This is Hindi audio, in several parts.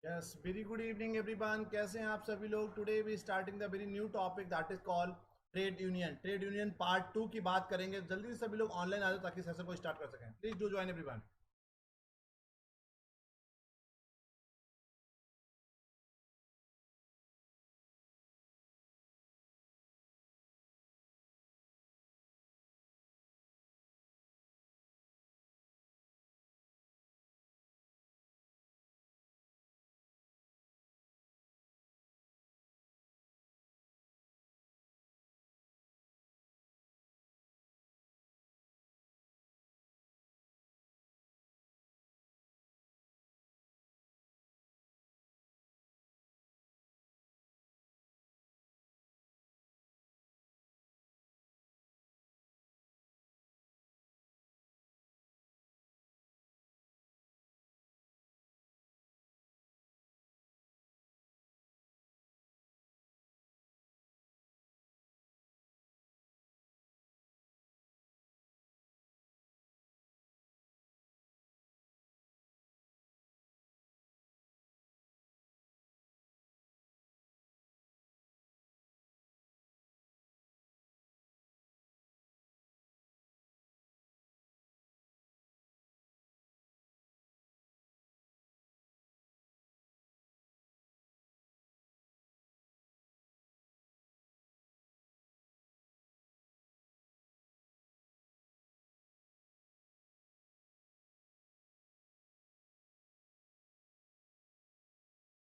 Yes very good evening everyone, कैसे हैं आप सभी लोग। Today we starting the very new topic that is called trade union part 2 की बात करेंगे। जल्दी से सभी लोग ऑनलाइन आ जाओ ताकि सेशन को स्टार्ट कर सकें। Please do join everyone.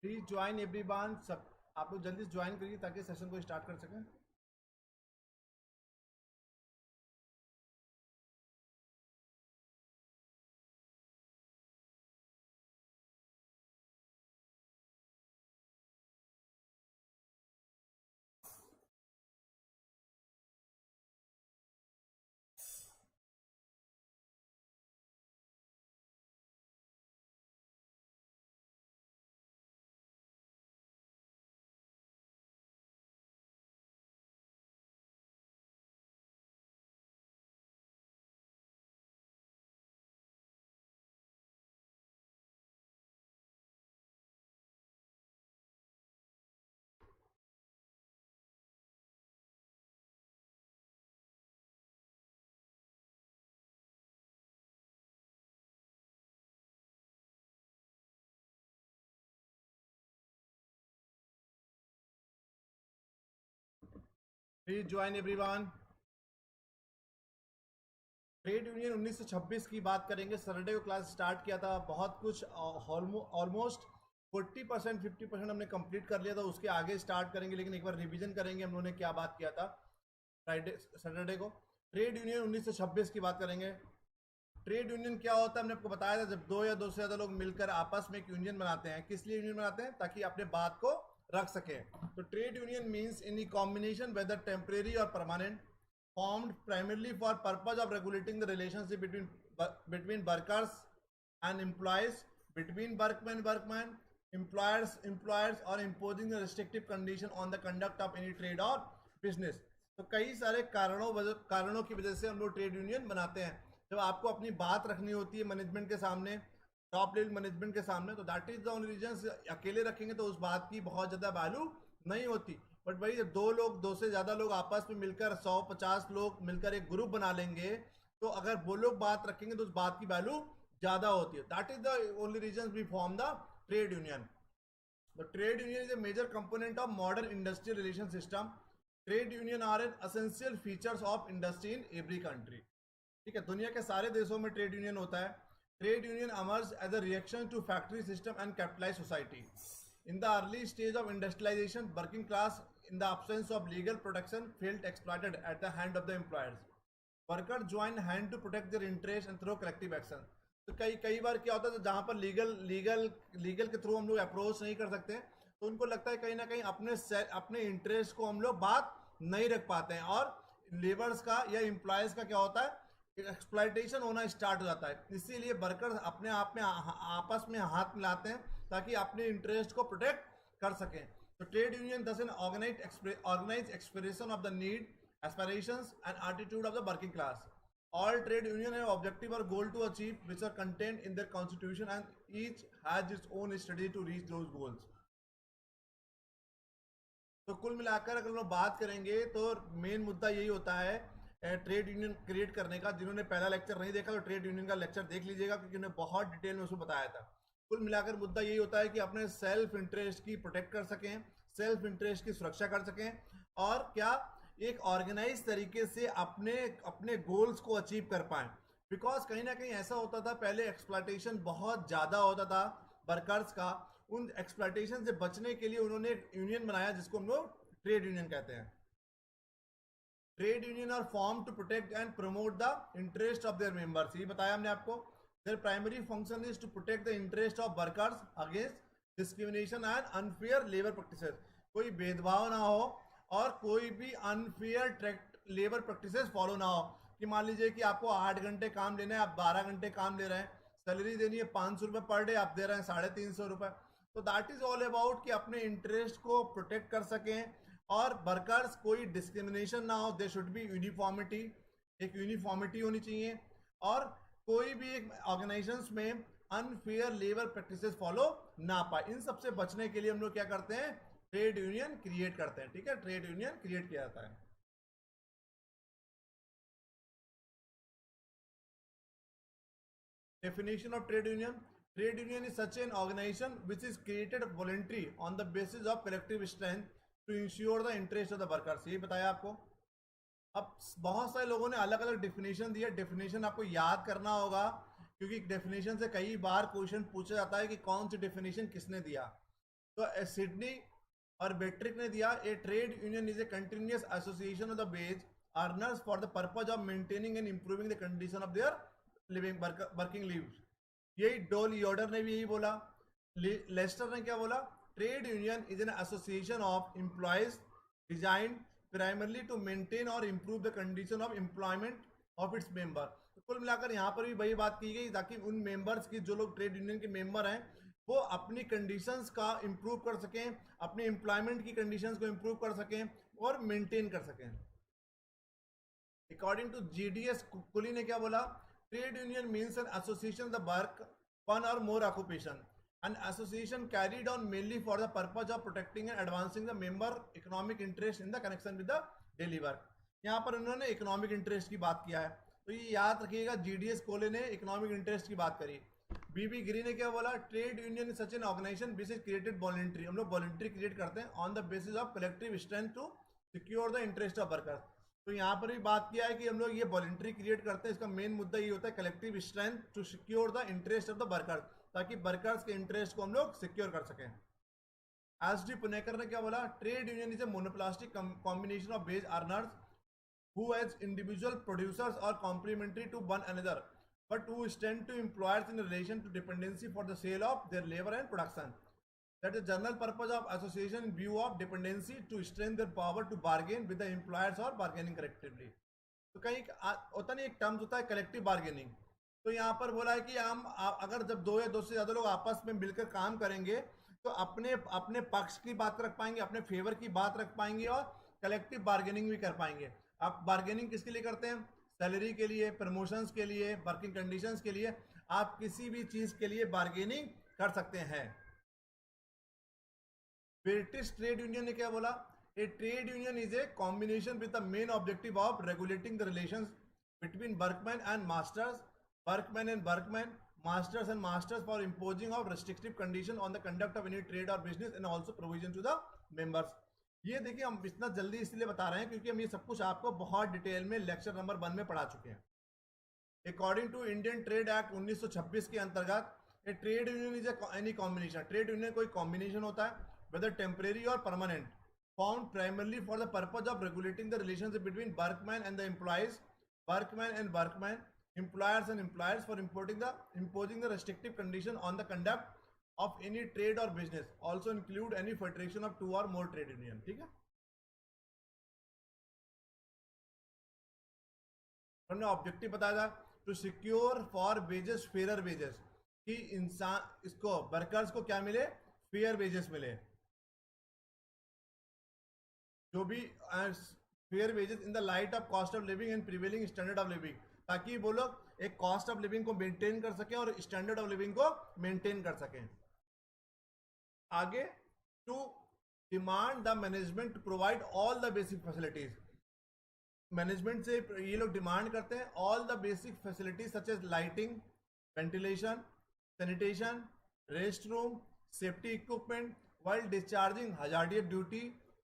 Please join everyone. सब आप लोग जल्दी से ज्वाइन करिए ताकि सेशन को स्टार्ट कर सकें। Please join everyone. Trade union 1926 की बात करेंगे। सैटरडे को क्लास स्टार्ट किया था। बहुत कुछ ऑलमोस्ट 40% 50% हमने कंप्लीट कर लिया था। उसके आगे स्टार्ट करेंगे, लेकिन एक बार रिवीजन करेंगे हम लोगों ने क्या बात किया था फ्राइडे सैटरडे को। ट्रेड यूनियन 1926 की बात करेंगे। ट्रेड यूनियन क्या होता है हमने आपको बताया था, जब दो या दो से ज्यादा लोग मिलकर आपस में एक यूनियन बनाते हैं। किस लिए यूनियन बनाते हैं? ताकि अपने बात को रख सके। तो trade union means any combination whether temporary और permanent formed primarily for purpose of regulating the relationship between workers and employees, between workmen, employers or imposing a restrictive condition on the conduct of any trade or business। तो कई सारे कारणों की वजह से हम लोग ट्रेड यूनियन बनाते हैं। जब आपको अपनी बात रखनी होती है मैनेजमेंट के सामने, टॉप लेवल मैनेजमेंट के सामने, तो that is the only reason. अकेले रखेंगे तो उस बात की बहुत ज्यादा वैल्यू नहीं होती। बट भाई जब दो से ज्यादा लोग आपस में मिलकर 100-50 लोग मिलकर एक ग्रुप बना लेंगे, तो अगर वो लोग बात रखेंगे तो उस बात की वैल्यू ज्यादा होती है। That is the only reason we form the trade union. The trade union is a major component of modern industrial relation system. Trade union are an essential features of industry in every country. ठीक है, दुनिया के सारे देशों में ट्रेड यूनियन होता है। Trade union emerged as a reaction to factory system and capitalized society. In the early stage of industrialization, working class, in the absence of legal protection, felt exploited at the hand of the employers. Workers joined hand to protect their interests and through collective action. तो कई कई बार क्या होता है, जहां पर लीगल के थ्रू हम लोग अप्रोच नहीं कर सकते, तो उनको लगता है कहीं ना कहीं अपने इंटरेस्ट को हम लोग बात नहीं रख पाते हैं, और लेबर्स का या एम्प्लॉयज का क्या होता है, एक्सप्लॉयटेशन होना स्टार्ट हो जाता है। इसीलिए वर्कर्स अपने आप में आपस में हाथ मिलाते हैं ताकि अपने इंटरेस्ट को प्रोटेक्ट कर सकें। तो trade union thus an organise expression of the need, aspirations and attitude of the working class. All trade union have objective or goal to achieve which are contained in their constitution and each has its own strategy to reach those goals. तो कुल मिलाकर अगर हम बात करेंगे तो मेन मुद्दा यही होता है ट्रेड यूनियन क्रिएट करने का। जिन्होंने पहला लेक्चर नहीं देखा तो ट्रेड यूनियन का लेक्चर देख लीजिएगा, क्योंकि उन्हें बहुत डिटेल में उसको बताया था। कुल मिलाकर मुद्दा यही होता है कि अपने सेल्फ इंटरेस्ट की प्रोटेक्ट कर सकें, सेल्फ इंटरेस्ट की सुरक्षा कर सकें, और क्या एक ऑर्गेनाइज तरीके से अपने अपने गोल्स को अचीव कर पाएं। बिकॉज कहीं ना कहीं ऐसा होता था पहले, एक्सप्लॉयटेशन बहुत ज़्यादा होता था वर्कर्स का। उन एक्सप्लॉयटेशन से बचने के लिए उन्होंने एक यूनियन बनाया जिसको हम लोग ट्रेड यूनियन कहते हैं। Trade union are form to protect and promote the interest of their members. ये बताया हमने आपको। Their primary function is to protect the interest of workers against discrimination and unfair labour practices. कोई भेदभाव ना हो और कोई भी अनफेयर लेबर प्रैक्टिसेस फॉलो ना हो। कि मान लीजिए कि आपको 8 घंटे काम लेना है, आप 12 घंटे काम ले रहे हैं, सैलरी देनी है 500 रुपये पर डे, आप दे रहे हैं 350 रुपये। तो दैट इज ऑल अबाउट कि अपने इंटरेस्ट को प्रोटेक्ट कर सकें और वर्कर्स कोई डिस्क्रिमिनेशन ना हो। दे शुड बी यूनिफॉर्मिटी, एक यूनिफॉर्मिटी होनी चाहिए, और कोई भी एक ऑर्गेनाइजेशंस में अनफेयर लेबर प्रैक्टिसेस फॉलो ना पाए। इन सबसे बचने के लिए हम लोग क्या करते हैं, ट्रेड यूनियन क्रिएट करते हैं। ठीक है, ट्रेड यूनियन क्रिएट किया जाता है। Definition of trade union. Trade union is such an organization which is created voluntary on the basis of collective strength to ensure the interest of the workers. ये बताया आपको। अब बहुत सारे लोगों ने अलग अलग डेफिनेशन दिया। डेफिनेशन आपको याद करना होगा, क्योंकि डेफिनेशन से कई बार क्वेश्चन पूछा जाता है कि कौन सी डेफिनेशन किसने दिया। तो सिडनी और बेट्रिक ने दिया, ए trade union is A continuous association of the ways earners for the purpose of maintaining and improving the condition of their living working leaves. यही डोल यॉर्डर ने भी यही बोला। लेस्टर ने क्या बोला, trade union is an association of employees design primarily to maintain और improve the condition of employment of its member. तो कुल मिलाकर यहाँ पर भी वही बात की गई, ताकि उन मेंबर्स की, जो लोग ट्रेड यूनियन के मेंबर हैं, वो अपनी कंडीशंस का इम्प्रूव कर सकें, अपने एम्प्लॉयमेंट की कंडीशंस को इम्प्रूव कर सकें और मेंटेन कर सकें। अकॉर्डिंग टू जीडीएस कुली ने क्या बोला, trade union means an association the work one और मोर occupation, an association carried on mainly for the purpose of protecting and advancing the member economic interest in the connection with the daily work। यहाँ पर उन्होंने इकोनॉमिक इंटरेस्ट की बात किया है, तो ये याद रखिएगा, जीडीएस कोले ने इकोनॉमिक इंटरेस्ट की बात करी। बीबी गिरी ने क्या बोला, trade union is such an organisation which is created voluntary. हम लोग वॉलंटरी क्रिएट करते हैं on the basis of collective strength to secure the interest of workers. तो यहाँ पर भी बात किया है कि हम लोग ये वॉलंटरी क्रिएट करते हैं, इसका मेन मुद्दा ये होता है collective strength to secure the interest of the workers, ताकि वर्कर्स के इंटरेस्ट को हम लोग सिक्योर कर सकें। एस डी पुनेकर ने क्या बोला, trade union is a monopolistic combination of wage earners who as individual producers और complementary to one another but who stand to employers in relation to dependency for the sale of their labour and production. That is general purpose of association in view of dependency to strengthen their power to bargain with the employers or bargaining collectively। तो कहीं होता नहीं, एक टर्म्स होता है कलेक्टिव बार्गेनिंग। तो यहाँ पर बोला है कि हम अगर जब दो या दो से ज़्यादा लोग आपस में मिलकर काम करेंगे तो अपने अपने पक्ष की बात रख पाएंगे, अपने फेवर की बात रख पाएंगे और कलेक्टिव बार्गेनिंग भी कर पाएंगे। आप बार्गेनिंग किसके लिए करते हैं, सैलरी के लिए, प्रमोशंस के लिए, वर्किंग कंडीशंस के लिए, आप किसी भी चीज़ के लिए बार्गेनिंग कर सकते हैं। ब्रिटिश ट्रेड यूनियन ने क्या बोला, a trade union is a combination with the main objective of regulating the relations between workman and masters, workman and workman, masters and masters for imposing of restrictive condition on the conduct of any trade और business and also provision to the members. ये देखिए, हम इतना जल्दी इसलिए बता रहे हैं क्योंकि हम ये सब कुछ आपको बहुत डिटेल में लेक्चर नंबर 1 में पढ़ा चुके हैं। According to Indian trade act 1926 के अंतर्गत a trade union is any combination. Trade union कोई कॉम्बिनेशन होता है, whether temporary or permanent, formed primarily for the purpose of regulating the relationship between workmen and the employees, workmen and workmen, employers and employers, for imposing the restrictive condition on the conduct of any trade or business, also include any federation of 2 or more trade union। ठीक है, हमने ऑब्जेक्टिव बताया था, to secure for wages fair wages, कि इंसान इसको वर्कर्स को क्या मिले, फेयर वेजेस मिले, जो भी fair wages in the light of cost of living and prevailing standard of living. ताकि वो लोग एक कॉस्ट ऑफ लिविंग को मेंटेन कर सकें और स्टैंडर्ड ऑफ लिविंग को मेंटेन कर सकें। आगे, to demand the management to provide all the basic facilities. Management से ये लोग डिमांड करते हैं all the basic facilities such as lighting, ventilation, sanitation, rest room, safety equipment while discharging hazardous duty,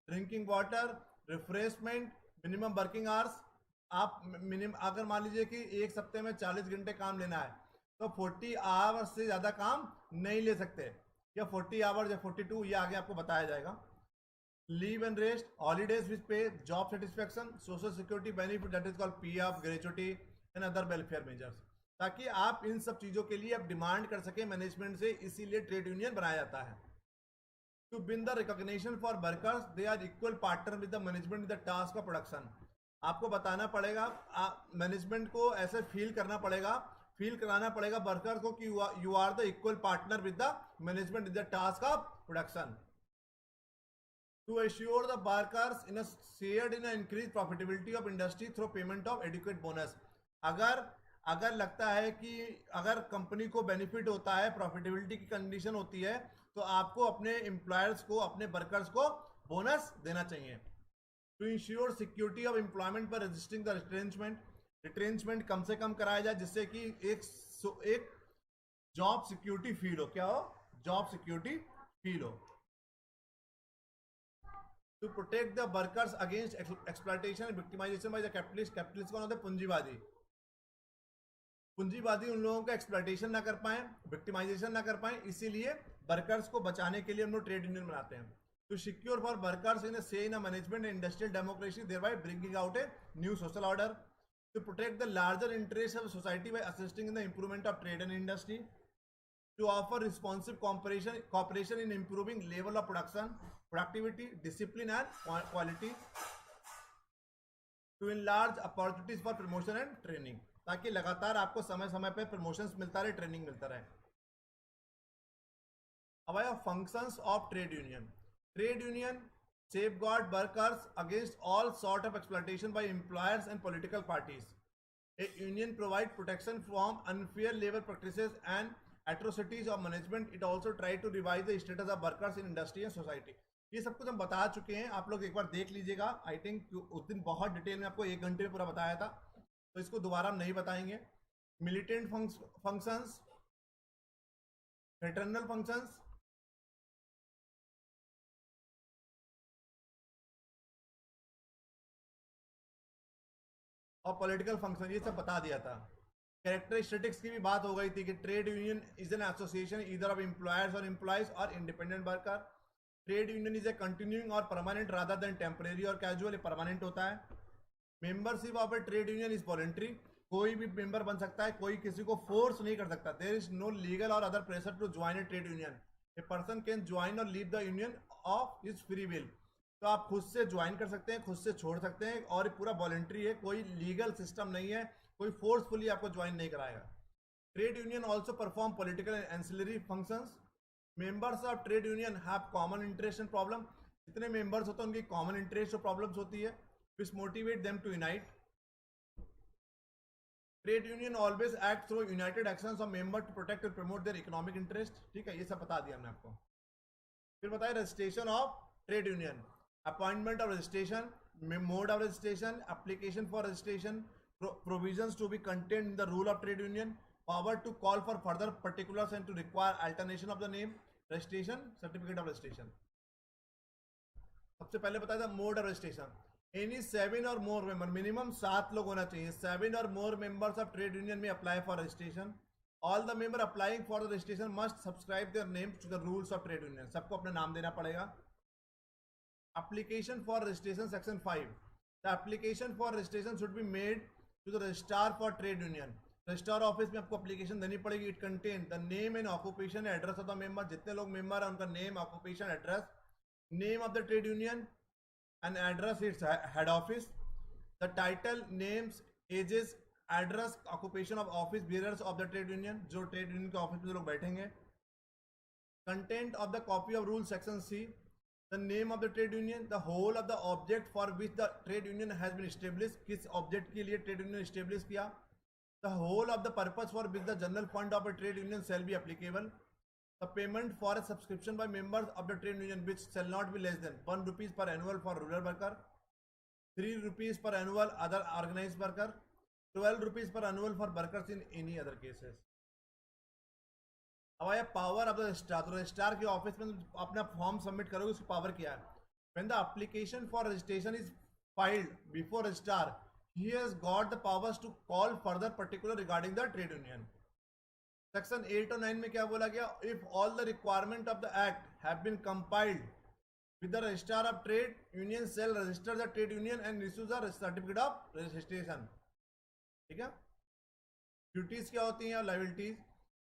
drinking water, refreshment, minimum working hours. आप मिनिमम अगर मान लीजिए कि एक सप्ते में 40 घंटे काम लेना है तो 40 आवर्स से ज़्यादा काम नहीं ले सकते, या 40 आवर्स या 42, ये आगे आपको बताया जाएगा। Leave and rest, holidays with pay, job satisfaction, social security benefit that is called PF, gratuity and other welfare measures, ताकि आप इन सब चीज़ों के लिए आप डिमांड कर सकें मैनेजमेंट से, इसीलिए ट्रेड यूनियन बनाया जाता है। To win the recognition for workers they are equal partner with the management in the task of production. आपको बताना पड़ेगा, मैनेजमेंट को ऐसे फील कराना पड़ेगा वर्कर्स को कि you are the equal partner with the management in the task of production. To assure the workers in a shared in a increased profitability of industry through payment of adequate bonus। अगर लगता है कि अगर कंपनी को बेनिफिट होता है, प्रॉफिटेबिलिटी की कंडीशन होती है, तो आपको अपने एम्प्लॉयर्स को, अपने वर्कर्स को बोनस देना चाहिए। To ensure security of employment पर रजिस्टरिंग द रिट्रेंचमेंट कम से कम कराया जाए, जिससे कि एक जॉब सिक्योरिटी फील हो। क्या हो? जॉब सिक्योरिटी फील हो। To protect the workers against exploitation and victimisation by the capitalist. Capitalist कौन होते हैं? पूंजीवादी। पूंजीवादी उन लोगों का एक्सप्लॉयटेशन ना कर पाए, विक्टिमाइजेशन ना कर पाए, इसीलिए वर्कर्स को बचाने के लिए हम लोग ट्रेड यूनियन बनाते हैं। To secure for workers in से in management and industrial democracy thereby bringing out a new social order. To protect the larger interest of society by assisting in the improvement of trade and industry. To offer responsive cooperation in improving level of production, productivity, discipline and quality. To enlarge opportunities for promotion and training, ताकि लगातार आपको समय समय पे प्रमोशंस मिलता रहे, ट्रेनिंग मिलता रहे। अब आया functions of trade union. Trade union safeguard workers against all sort of exploitation by employers and political parties. A union provide protection from unfair labor practices and atrocities of management. It also try to revise the status of workers in industry and society. ये सब कुछ हम बता चुके हैं, आप लोग एक बार देख लीजिएगा। आई थिंक उस दिन बहुत डिटेल में आपको 1 घंटे में पूरा बताया था, तो इसको दोबारा हम नहीं बताएंगे। मिलिटेंट फंक्शंस, फ्रेटर्नल फंक्शंस, और पॉलिटिकल फंक्शन, ये सब बता दिया था। कैरेक्टरिस्टिक्स की भी बात हो गई थी कि trade union is an association either of employers और एम्प्लॉयज और independent worker. Trade union is A continuing और परमानेंट रादर देन टेम्परेरी और कैजुअल। परमानेंट होता है। Membership of A trade union is voluntary. कोई भी मेंबर बन सकता है, कोई किसी को फोर्स नहीं कर सकता। There is no legal or other pressure to join a trade union. A person can join or leave the union of his free will. तो आप खुद से ज्वाइन कर सकते हैं, खुद से छोड़ सकते हैं, और पूरा वॉलंटरी है, कोई लीगल सिस्टम नहीं है, कोई फोर्सफुली आपको ज्वाइन नहीं कराएगा। Trade union also perform political and ancillary functions. Members of trade union have common interest and problem. जितने मेंबर्स होते हैं उनकी कॉमन इंटरेस्ट और प्रॉब्लम्स होती है, which motivate them to unite. Trade union always act through united actions of member to protect and promote their economic interest. ठीक है, ये सब बता दिया हमने आपको। फिर बताया registration of trade union, appointment of registration, mode of registration, application for registration, provisions to be contained in the rule of trade union, power to call for further particulars and to require alternation of the name, registration, certificate of registration। सबसे पहले बताया था mode of registration. Any 7 or more member, minimum 7 लोग होना चाहिए। 7 or more members of trade union may apply for registration. All the member applying for the registration must subscribe their name to the rules of trade union. सबको अपना नाम देना पड़ेगा। Application for registration section 5, the application for registration should be made to the registrar for trade union. Registrar office में आपको एप्लीकेशन देनी पड़ेगी। It contain the name and occupation address of the member. जितने लोग मेंबर हैं उनका name, occupation, address, name of the trade union and address its head office, the title, names, ages, address, occupation of office bearers of the trade union, जो ट्रेड यूनियन के ऑफिस में जो लोग बैठेंगे। Content of the copy of rule section C, the name of the trade union, the whole of the object for which the trade union has been established, किस object के लिए trade union establish किया, The whole of the purpose for which the general fund of a trade union shall be applicable. The payment for a subscription by members of the trade union which shall not be less than 1 rupees per annual for rural worker, 3 rupees per annual other organized worker, 12 rupees per annual for workers in any other cases. अब आया पावर ऑफ द रजिस्ट्रार. तो रजिस्ट्रार के ऑफिस में अपना फॉर्म सबमिट करोगे, उसकी पावर क्या है. When the application for registration is filed before registrar, he has got the powers to call further particular regarding the trade union. Section 8 और 9 में क्या बोला गया? If all the requirement of the act have been compiled with the registrar of trade union shall register the trade union and issue the certificate of registration. ठीक है. ड्यूटीज क्या होती हैं और liabilities.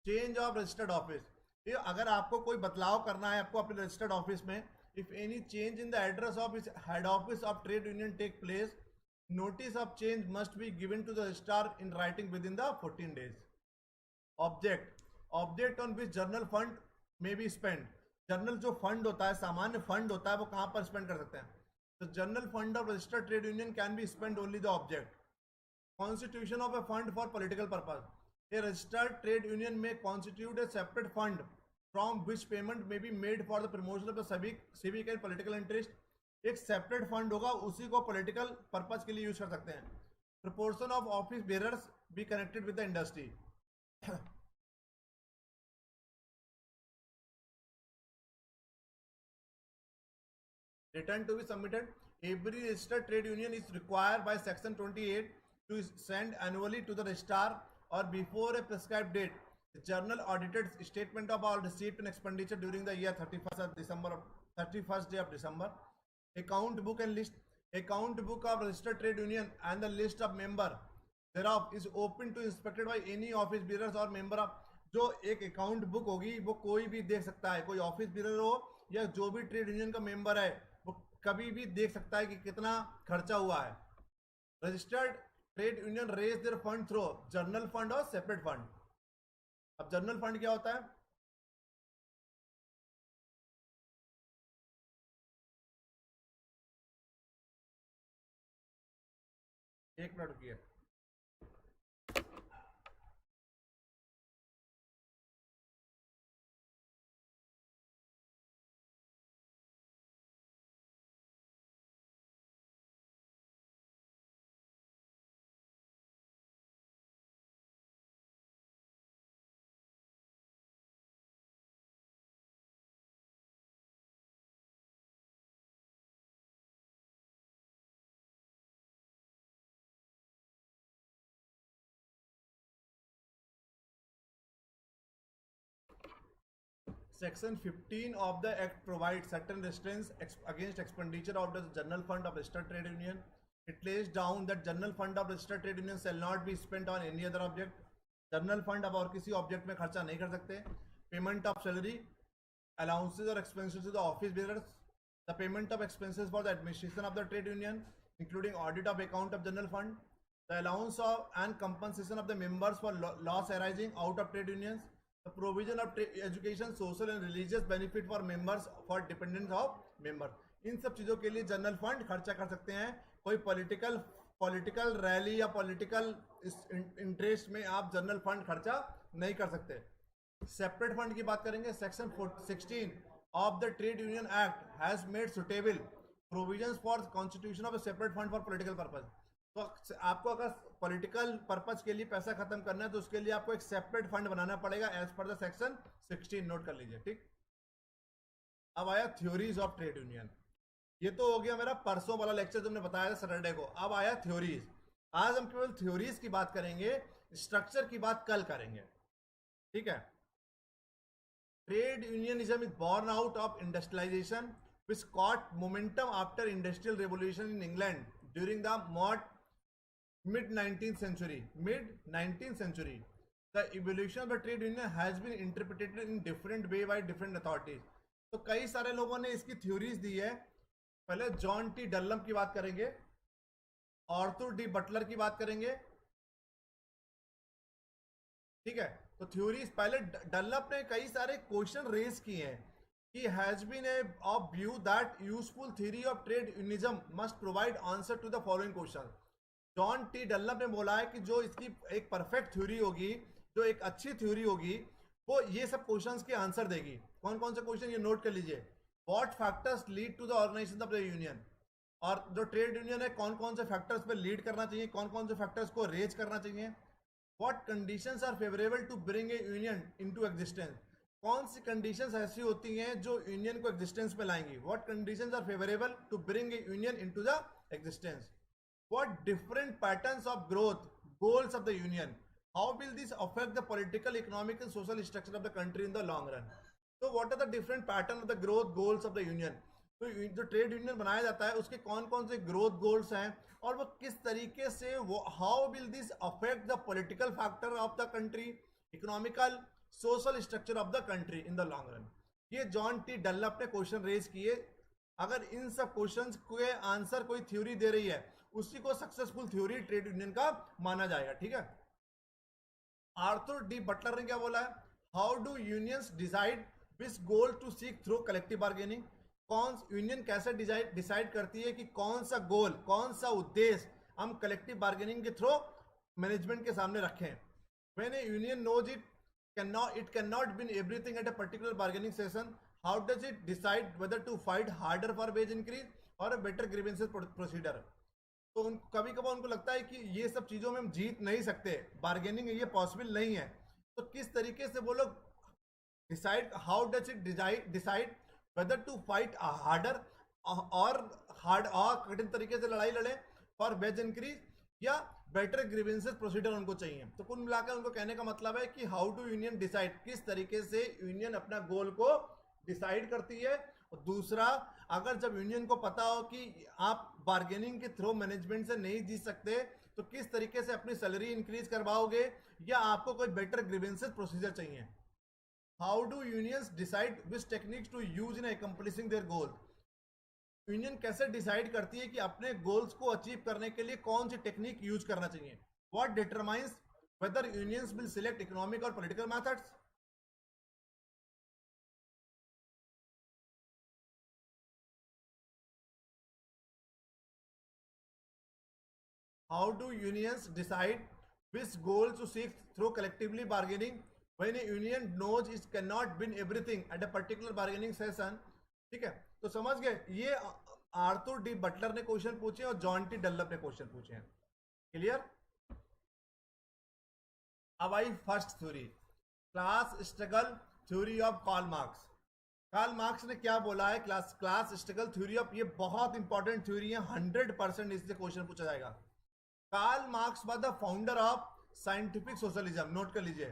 Change of registered office. ये अगर आपको कोई बदलाव करना है आपको अपने रजिस्टर्ड ऑफिस में, if any change in the address of its head office of trade union take place, notice of change must be given to the registrar in writing within the 14 days. Object on which journal fund may be spent. Journal जो फंड होता है, सामान्य फंड होता है, वो कहाँ पर स्पेंड कर सकते हैं? तो general fund of registered trade union can be spend only the object. Constitution of a fund for political purpose. A registered trade union may constitute a separate fund from which payment may be made for the promotion of the civic and political interest. एक सेपरेट फंड होगा, उसी को पॉलिटिकल पर्पज के लिए यूज कर सकते हैं. Proportion of office bearers be connected with the industry. Return to be submitted. Every registered trade union is required by section 28 to send annually to the registrar or before a prescribed date the journal audited statement of all receipt and expenditure during the year 31st day of December. Account book and list. Account book of registered trade union and the list of member thereof is open to inspected by any office bearers or member of. जो एक अकाउंट बुक होगी वो कोई भी देख सकता है, कोई ऑफिस बीरर हो या जो भी ट्रेड यूनियन का मेंबर है वो कभी भी देख सकता है कि कितना खर्चा हुआ है. Registered trade union raise their fund through general fund और सेपरेट फंड. अब जनरल फंड क्या होता है? एक मिनट रुकिए. Section 15 of the Act provides certain restraints against expenditure of the general fund of registered trade union. It lays down that general fund of registered trade union shall not be spent on any other object. General fund अब और किसी ऑब्जेक्ट में खर्चा नहीं कर सकते. Payment of salary, allowances or expenses to the office bearers, the payment of expenses for the administration of the trade union, including audit of account of general fund, the allowance of and compensation of the members for loss arising out of trade unions, the provision of education, social and religious benefit for members for dependents of members. इन सब चीज़ों के लिए जनरल फंड खर्चा कर सकते हैं. कोई पॉलिटिकल रैली या पॉलिटिकल इंटरेस्ट में आप जनरल फंड खर्चा नहीं कर सकते. सेपरेट फंड की बात करेंगे. Section 16 of the trade union act has made suitable provisions for constitution of A separate fund for political purpose. तो आपको अगर पॉलिटिकल पर्पज के लिए पैसा खत्म करना है तो उसके लिए आपको एक सेपरेट फंड बनाना पड़ेगा as per the section 16. Note कर लीजिए. ठीक. अब आया थ्योरीज ऑफ ट्रेड यूनियन. ये तो हो गया मेरा परसों वाला लेक्चर जो हमने बताया था सैटरडे को. अब आया थ्योरीज. आज हम केवल थ्योरीज की बात करेंगे, स्ट्रक्चर की बात कल करेंगे. ठीक है. Trade unionism is born out of industrialisation which caught momentum after industrial revolution in England during the mid 19th century. The evolution of the trade union has been interpreted in different way by different authorities. तो कई सारे लोगों ने इसकी थ्योरीज दी है. पहले जॉन टी डनलप की बात करेंगे, आर्थर डी बटलर की बात करेंगे. ठीक है. तो थ्योरीज पहले डनलप ने कई सारे क्वेश्चन रेज किए हैं. He has been of view that useful theory of trade unionism must provide answer to the following questions. John T Dunlop ने बोला है कि जो इसकी एक परफेक्ट थ्योरी होगी, जो एक अच्छी थ्योरी होगी, वो ये सब क्वेश्चंस के आंसर देगी। कौन कौन से क्वेश्चन, ये नोट कर लीजिए। What factors lead to the organisation of the union, और जो ट्रेड यूनियन है कौन कौन से फैक्टर्स पे लीड करना चाहिए, कौन कौन से फैक्टर्स को रेज करना चाहिए। What conditions are favourable to bring a union into existence, कौन सी कंडीशंस ऐसी होती हैं जो यूनियन को एग्जिस्टेंस में लाएंगी। What conditions are favourable to bring a union into the existence. What different patterns of growth goals of the union, how will this affect the political, economic and social structure of the country in the long run. So what are the different pattern of the growth goals of the union, तो जो ट्रेड यूनियन बनाया जाता है उसके कौन कौन से ग्रोथ गोल्स हैं और वो किस तरीके से, वो how will this affect the political factor of the country, economical social structure of the country in the long run. ये जॉन टी डल्लप ने क्वेश्चन रेज किए। अगर इन सब क्वेश्चंस के आंसर कोई थ्योरी दे रही है, उसी को सक्सेसफुल थ्योरी ट्रेड यूनियन का माना जाएगा, ठीक है। आर्थर डी बटलर ने क्या बोला है, how do unions decide which goal to seek through collective bargaining, कौन यूनियन कैसे डिसाइड करती है कि कौन सा गोल, कौन सा उद्देश्य हम कलेक्टिव बार्गेनिंग के थ्रू मैनेजमेंट के सामने रखें। When a union knows it can not win everything at a particular bargaining session, how does it decide whether to fight harder for wage increase or a better grievances procedure. तो कभी कभार उनको लगता है कि ये सब चीज़ों में हम जीत नहीं सकते, बार्गेनिंग ये पॉसिबल नहीं है, तो किस तरीके से वो लोग decide, how does it decide whether to fight harder और कठिन तरीके से लड़ाई लड़े फॉर वेज इंक्रीज या बेटर ग्रीवेंसेस प्रोसीडर उनको चाहिए। तो कुल मिलाकर उनको कहने का मतलब है कि हाउ डू यूनियन डिसाइड, किस तरीके से यूनियन अपना गोल को डिसाइड करती है। और दूसरा, अगर जब यूनियन को पता हो कि आप बार्गेनिंग के थ्रू मैनेजमेंट से नहीं जीत सकते, तो किस तरीके से अपनी सैलरी इंक्रीज करवाओगे या आपको कोई बेटर ग्रीवेंसेस प्रोसीजर चाहिए। How do unions decide which techniques to use in accomplishing their goal, union कैसे डिसाइड करती है कि अपने गोल्स को अचीव करने के लिए कौन सी टेक्निक यूज करना चाहिए। What determines whether unions will select economic or political methods. How do unions decide which goals to seek through collectively bargaining when a union knows it cannot win everything at a particular bargaining session। ठीक है, तो समझ गए, ये आर्थर डी बटलर ने क्वेश्चन पूछे और जॉन टी डल्लप ने क्वेश्चन पूछे हैं। क्लियर। अब आई first theory, class struggle theory of Karl Marx. Karl Marx ने क्या बोला है, क्लास स्ट्रगल थ्योरी ऑफ, ये बहुत इंपॉर्टेंट थ्योरी है, 100% इससे क्वेश्चन पूछा जाएगा। Karl Marx was the founder of scientific socialism, note कर लीजिए।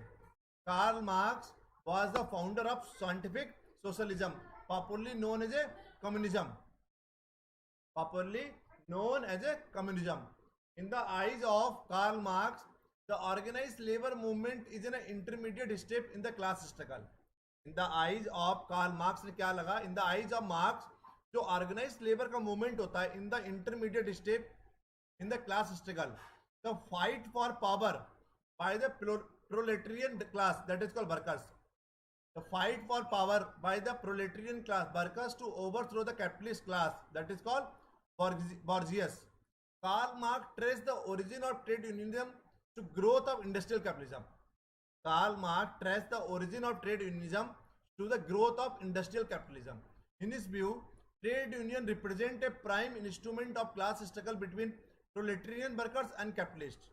Karl Marx was the founder of scientific socialism, popularly known as a communism, popularly known as a communism. In the eyes of Karl Marx, the organised labour movement is an intermediate step in the class struggle. In the eyes of Karl Marx ने क्या लगा, in the eyes of Marx, जो ऑर्गेनाइज्ड लेबर का मूवमेंट होता है, in the intermediate step in the class struggle, the fight for power by the proletarian class, that is called workers, the fight for power by the proletarian class, workers, to overthrow the capitalist class, that is called bourgeois. Karl Marx traced the origin of trade unionism to growth of industrial capitalism. Karl Marx traced the origin of trade unionism to the growth of industrial capitalism. In his view, trade union represent a prime instrument of class struggle between proletarian workers and capitalists.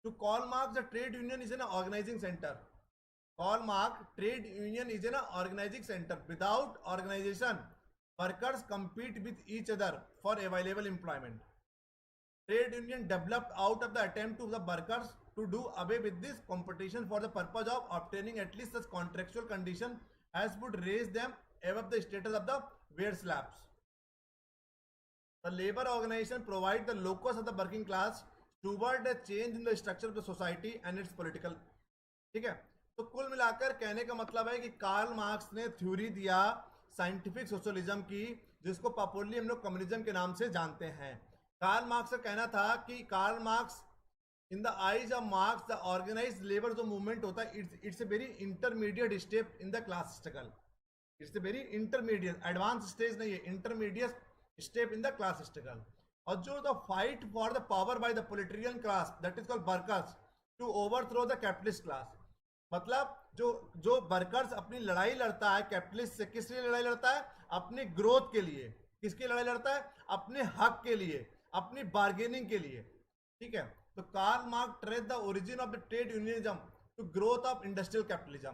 To Karl Marx, the trade union is an organizing center. Karl Marx, trade union is an organizing center. Without organization, workers compete with each other for available employment. Trade union developed out of the attempt of the workers to do away with this competition for the purpose of obtaining at least such contractual condition as would raise them above the status of the wage slabs. The labor organization provide the locus of the working class toward a change in the structure of the society and its political। ठीक है, तो कुल मिलाकर कहने का मतलब है कि कार्ल मार्क्स ने थ्योरी दिया साइंटिफिक सोशलिज्म की, जिसको पॉपुलरली हम लोग कम्युनिज्म के नाम से जानते हैं। कार्ल मार्क्स का कहना था कि Karl Marx, in the eyes of Marx, the organised labour जो मूवमेंट होता है, it's a very intermediate step in the class struggle. It's a very intermediate, advance stage नहीं है, intermediate step in the class struggle. और जो the fight for the power by the proletarian class that is called workers to overthrow the capitalist class. मतलब जो जो वर्कर्स अपनी लड़ाई लड़ता है कैपिटलिस्ट से, किस लिए लड़ाई लड़ता है? अपनी ग्रोथ के लिए। किसकी लड़ाई लड़ता है? अपने हक के लिए, अपनी बार्गेनिंग के लिए। ठीक है, तो Karl Marx trace the origin of the trade unionism to growth of industrial capitalism.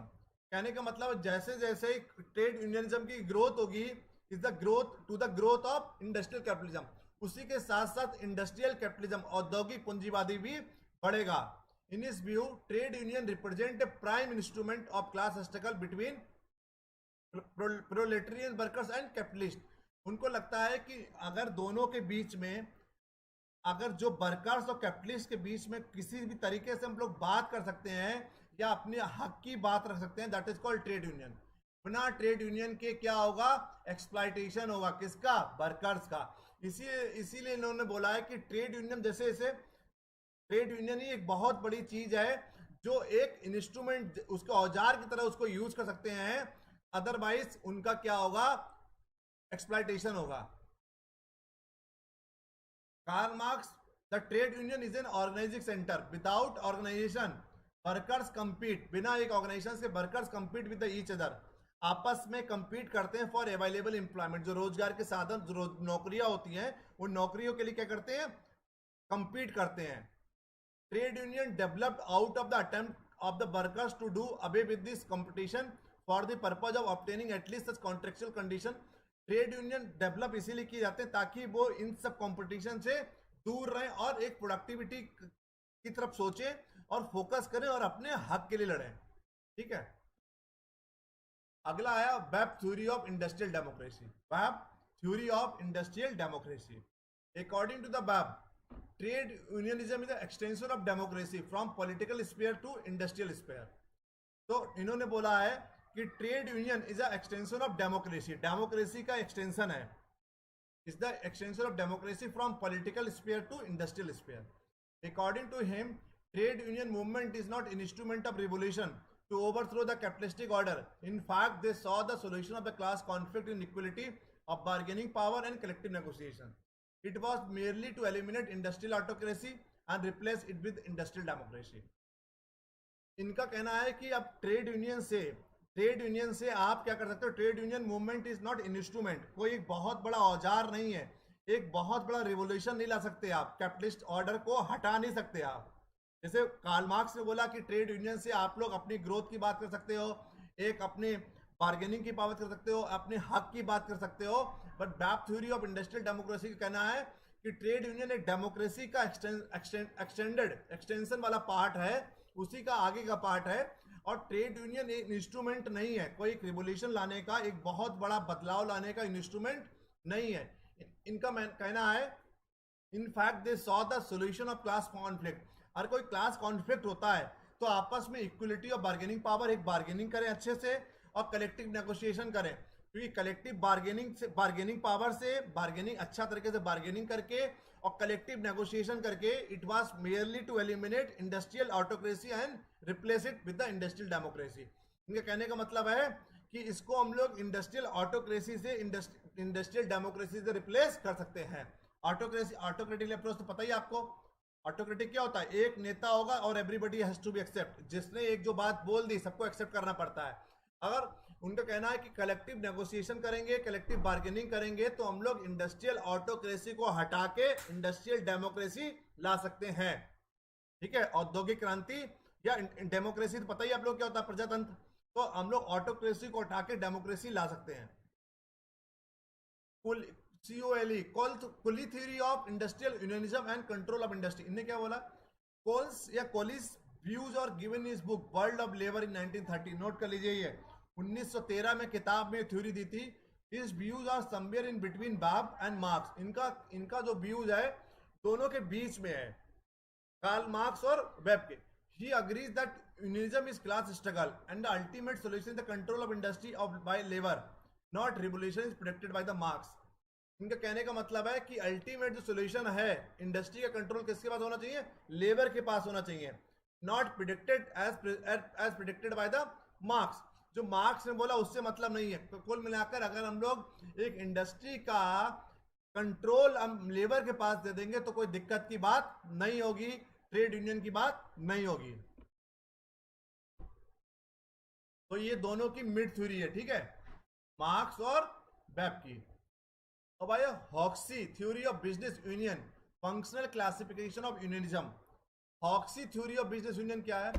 कहने का मतलब जैसे जैसे ट्रेड यूनियनिज्म की ग्रोथ होगी is the growth to the growth of industrial capitalism, उसी के साथ साथ इंडस्ट्रियल कैपिटलिज्म औद्योगिक पूंजीवादी भी बढ़ेगा। In his view trade union represent a prime instrument of class struggle between proletarian workers and capitalist. उनको लगता है कि अगर दोनों के बीच में, अगर जो वर्कर्स और कैपिटलिस्ट के बीच में किसी भी तरीके से हम लोग बात कर सकते हैं या अपने हक की बात रख सकते हैं, that is called trade union. बिना ट्रेड यूनियन के क्या होगा? एक्सप्लॉइटेशन होगा। किसका? वर्कर्स का। इसीलिए इन्होंने बोला है कि ट्रेड यूनियन जैसे जैसे ट्रेड यूनियन ही एक बहुत बड़ी चीज है जो एक इंस्ट्रूमेंट, उसके औजार की तरह उसको यूज कर सकते हैं, अदरवाइज उनका क्या होगा? एक्सप्लॉइटेशन होगा। Karl Marx, the trade union is an organising centre, without organisation workers compete, बिना एक ऑर्गेनाइजेशन के workers compete with each other, आपस में कंपीट करते हैं फॉर अवेलेबल एम्प्लॉयमेंट। जो रोजगार के साधन, जो नौकरियां होती हैं, उन नौकरियों के लिए क्या करते हैं? कंपीट करते हैं। Trade union developed out of the attempt of the workers to do away with this competition for the purpose of obtaining at least such contractual condition. Trade union develop इसीलिए किए जाते हैं ताकि वो इन सब कंपटीशन से दूर रहें और एक प्रोडक्टिविटी की तरफ सोचें और फोकस करें और अपने हक के लिए लड़ें। ठीक है, अगला आया Webb theory of industrial democracy. Webb theory of industrial democracy, according to the Webb, trade unionism is the extension of democracy from political sphere to industrial sphere. तो इन्होंने बोला है कि trade union is the extension of democracy, democracy का एक्सटेंशन है, is the extension of democracy from political sphere to industrial sphere. According to him, trade union movement is not an instrument of revolution to overthrow the capitalistic order. In fact, they saw the solution of the class conflict in equality of bargaining power and collective negotiation. It was merely to eliminate industrial autocracy and replace it with industrial democracy. इनका कहना है कि अब ट्रेड यूनियन से आप क्या कर सकते हो? Trade union movement is not in instrument, कोई एक बहुत बड़ा औजार नहीं है, एक बहुत बड़ा रिवोल्यूशन नहीं ला सकते आप, कैपिटलिस्ट ऑर्डर को हटा नहीं सकते आप। जैसे कार्ल मार्क्स ने बोला कि ट्रेड यूनियन से आप लोग अपनी ग्रोथ की बात कर सकते हो, एक अपने बार्गेनिंग की बात कर सकते हो, अपने हक की बात कर सकते हो, but web theory of industrial democracy का कहना है कि ट्रेड यूनियन एक डेमोक्रेसी का एक्सटेंशन वाला पार्ट है, उसी का आगे का पार्ट है। और ट्रेड यूनियन एक इंस्ट्रूमेंट नहीं है, कोई एक रिवोल्यूशन लाने का, एक बहुत बड़ा बदलाव लाने का इंस्ट्रूमेंट नहीं है। इनका कहना है, in fact they saw the solution of class conflict. अगर कोई क्लास कॉन्फ्लिक्ट होता है तो आपस में इक्वलिटी ऑफ बार्गेनिंग पावर, एक बार्गेनिंग करें अच्छे से और कलेक्टिव नेगोशिएशन करें, क्योंकि कलेक्टिव बार्गेनिंग पावर से बार्गेनिंग अच्छा तरीके से बार्गेनिंग करके और कलेक्टिव नेगोशिएशन करके, it was merely to eliminate industrial autocracy and replace it with the industrial democracy. इनका कहने का मतलब है कि इसको हम लोग इंडस्ट्रियल ऑटोक्रेसी से इंडस्ट्रियल डेमोक्रेसी से रिप्लेस कर सकते हैं। ऑटोक्रेटिक अप्रोच तो पता ही आपको, ऑटोक्रेटिक क्या होता है? एक नेता होगा और everybody has to be accept, जिसने एक जो बात बोल दी सबको एक्सेप्ट करना पड़ता है। अगर उनका कहना है कि कलेक्टिव नेगोशिएशन करेंगे, कलेक्टिव बार्गेनिंग करेंगे, तो हम लोग इंडस्ट्रियल ऑटोक्रेसी को हटा के इंडस्ट्रियल डेमोक्रेसी ला सकते हैं। ठीक है, औद्योगिक क्रांति या डेमोक्रेसी तो पता ही आप लोग क्या होता है, प्रजातंत्र, तो हम लोग ऑटोक्रेसी को हटा के डेमोक्रेसी ला सकते हैं। COLE, Cole theory of industrial unionism and control of industry. इन्हें क्या बोला? कोल्स या Cole's views are given is book World of Labour in 1930। Note कर लीजिए, ये 1913 में किताब में थ्योरी दी थी। इस views are somewhere in between Webb and Marx. इनका जो व्यूज है दोनों के बीच में है, कार्ल मार्क्स और वेब के। He agrees that unionism is class struggle and the ultimate solution the control of industry of by labour, not revolution is predicted by the Marx. इनका कहने का मतलब है कि अल्टीमेट जो सॉल्यूशन है इंडस्ट्री का कंट्रोल किसके पास होना चाहिए? लेबर के पास होना चाहिए, not predicted as predicted by the Marx. जो मार्क्स ने बोला उससे मतलब नहीं है। तो कुल मिलाकर अगर हम लोग एक इंडस्ट्री का कंट्रोल हम लेबर के पास दे देंगे तो कोई दिक्कत की बात नहीं होगी, ट्रेड यूनियन की बात नहीं होगी। तो ये दोनों की मिड थ्योरी है, ठीक है, मार्क्स और वेब की। अब आया Hoxie theory of business union, functional classification of unionism. Hoxie theory of business union क्या है?